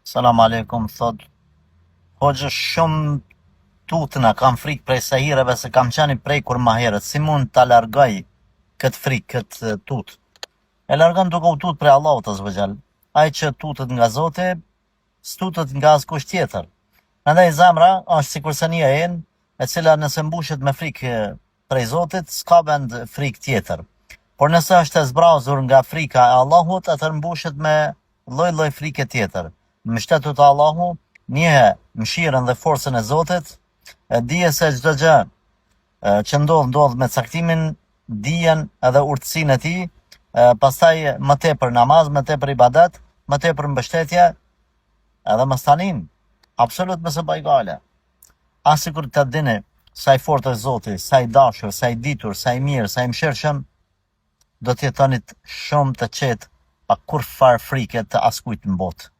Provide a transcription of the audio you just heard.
Salam aleikum, thot. Hoxhë, shumë tutna, kam frikë prej sahireve se kam qenë i prekur ma herët. Si mund ta largoj këtë frikë, këtë tut? E largon duke u tut prej Allahut azhvajal. Ai që tutet nga Zoti, s'tutet nga askush tjetër. Prandaj zemra është sikur se një enë, e cila nëse mbushet me frikë prej Zotit, s'ka vend frikë tjetër. Por nëse është e zbrazur nga frika e Allahut, atëherë mbushet me lloj frike tjetër. Mbështetur te Allahu, njihe mëshirën dhe forcën e Zotit, e dije se çdo gjë që ndodh me caktimin, dijen edhe urtësinë e tij, pastaj më tepër namaz, më tepër ibadet, më tepër mbështetje, edhe më stanin, absolut mëse bajgale. Asikur të dini sa i fortë është Zoti, sa i dashur, sa i ditur, sa i mirë, sa i mëshirshëm, do të jetonit shumë të qetë pa kur farë frike të askujt në botë.